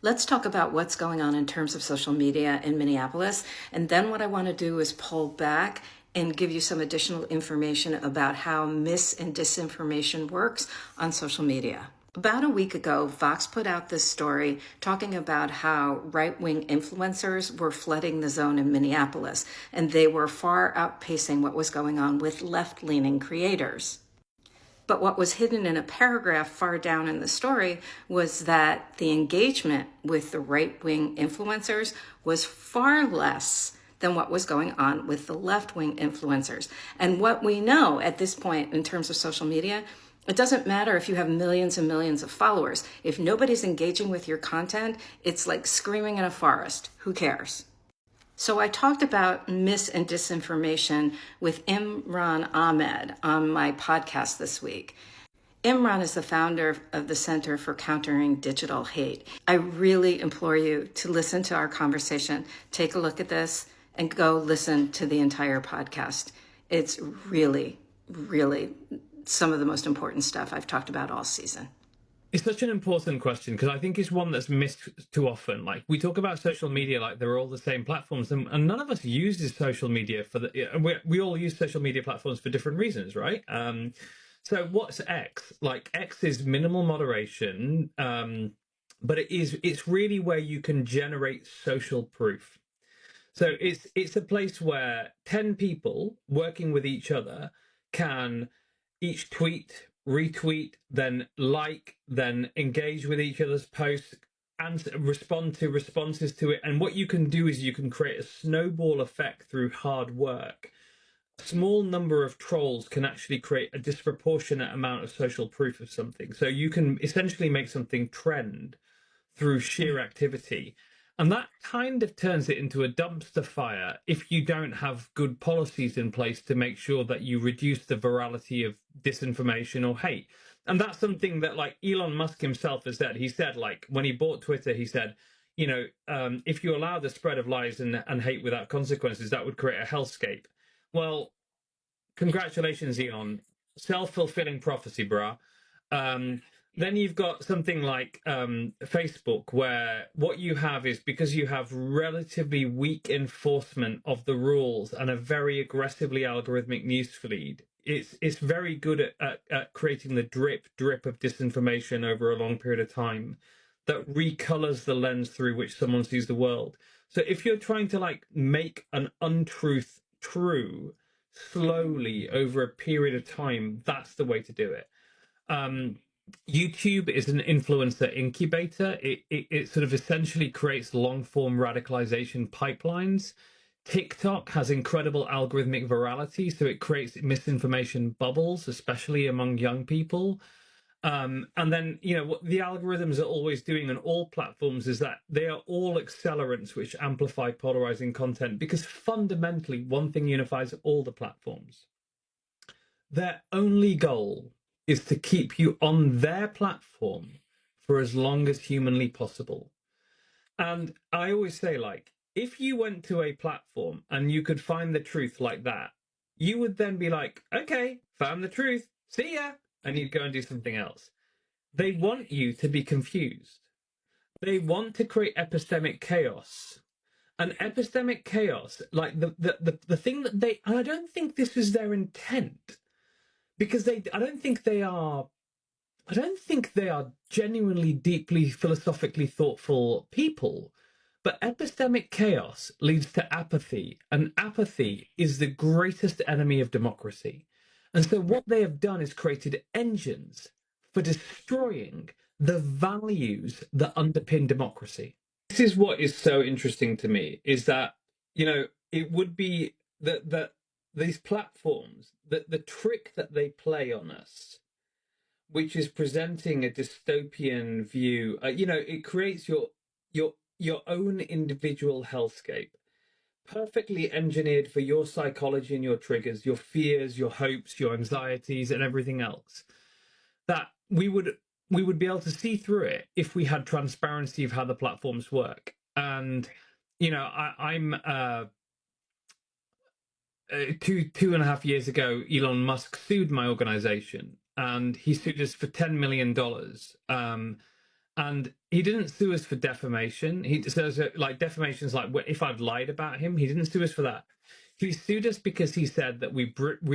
Let's talk about what's going on in terms of social media in Minneapolis. And then what I want to do is pull back and give you some additional information about how mis and disinformation works on social media. About a week ago, Vox put out this story talking about how right-wing influencers were flooding the zone in Minneapolis, and they were far outpacing what was going on with left-leaning creators. But what was hidden in a paragraph far down in the story was that the engagement with the right-wing influencers was far less than what was going on with the left-wing influencers. And what we know at this point in terms of social media, it doesn't matter if you have millions and millions of followers. If nobody's engaging with your content, it's like screaming in a forest. Who cares? So I talked about mis and disinformation with Imran Ahmed on my podcast this week. Imran is the founder of the Center for Countering Digital Hate. I really implore you to listen to our conversation, take a look at this, and go listen to the entire podcast. It's really, really some of the most important stuff I've talked about all season. It's such an important question because I think it's one that's missed too often. Like, we talk about social media like they're all the same platforms, and none of us uses social media for we all use social media platforms for different reasons, right? So what's X? Like, X is minimal moderation, but it's really where you can generate social proof. So it's a place where 10 people working with each other can each tweet, retweet, then like, then engage with each other's posts and respond to responses to it. And what you can do is you can create a snowball effect through hard work. A small number of trolls can actually create a disproportionate amount of social proof of something. So you can essentially make something trend through sheer activity. And that kind of turns it into a dumpster fire if you don't have good policies in place to make sure that you reduce the virality of disinformation or hate. And that's something that, like, Elon Musk himself has said. He said, like, when he bought Twitter, he said, if you allow the spread of lies and hate without consequences, that would create a hellscape. Well, congratulations, Elon. Self-fulfilling prophecy, brah. Then you've got something like Facebook, where what you have is, because you have relatively weak enforcement of the rules and a very aggressively algorithmic newsfeed, it's very good at creating the drip of disinformation over a long period of time that recolors the lens through which someone sees the world. So if you're trying to, like, make an untruth true slowly over a period of time, that's the way to do it. YouTube is an influencer incubator. It sort of essentially creates long form radicalization pipelines. TikTok has incredible algorithmic virality, so it creates misinformation bubbles, especially among young people. And then, what the algorithms are always doing on all platforms is that they are all accelerants which amplify polarizing content, because fundamentally one thing unifies all the platforms. Their only goal is to keep you on their platform for as long as humanly possible. And I always say, like, if you went to a platform and you could find the truth like that, you would then be like, okay, found the truth, see ya, and you'd go and do something else. They want you to be confused. They want to create epistemic chaos. And epistemic chaos, like the thing that and I don't think this is their intent, because I don't think they are genuinely, deeply, philosophically thoughtful people. But epistemic chaos leads to apathy, and apathy is the greatest enemy of democracy. And so what they have done is created engines for destroying the values that underpin democracy. This is what is so interesting to me, is that, it would be that these platforms, that the trick that they play on us, which is presenting a dystopian view, it creates your own individual hellscape, perfectly engineered for your psychology and your triggers, your fears, your hopes, your anxieties, and everything else. That we would be able to see through it if we had transparency of how the platforms work. And I'm 2.5 years ago, Elon Musk sued my organization, and he sued us for $10 million. And he didn't sue us for defamation. He says like defamation's like if I'd lied about him. He didn't sue us for that. He sued us because he said that we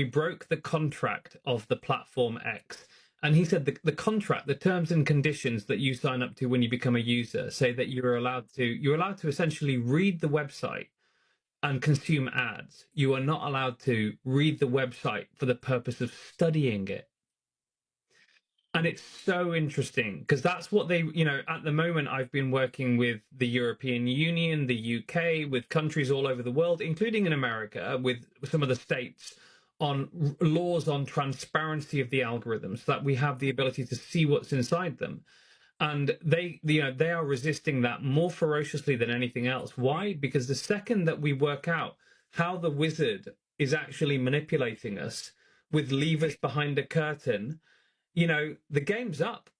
broke the contract of the platform X. And he said the contract, the terms and conditions that you sign up to when you become a user say that you're allowed to essentially read the website and consume ads. You are not allowed to read the website for the purpose of studying it. And it's so interesting because that's what they, at the moment, I've been working with the European Union, the UK, with countries all over the world, including in America, with some of the states on laws on transparency of the algorithms, so that we have the ability to see what's inside them. And they are resisting that more ferociously than anything else. Why? Because the second that we work out how the wizard is actually manipulating us with levers behind a curtain, the game's up.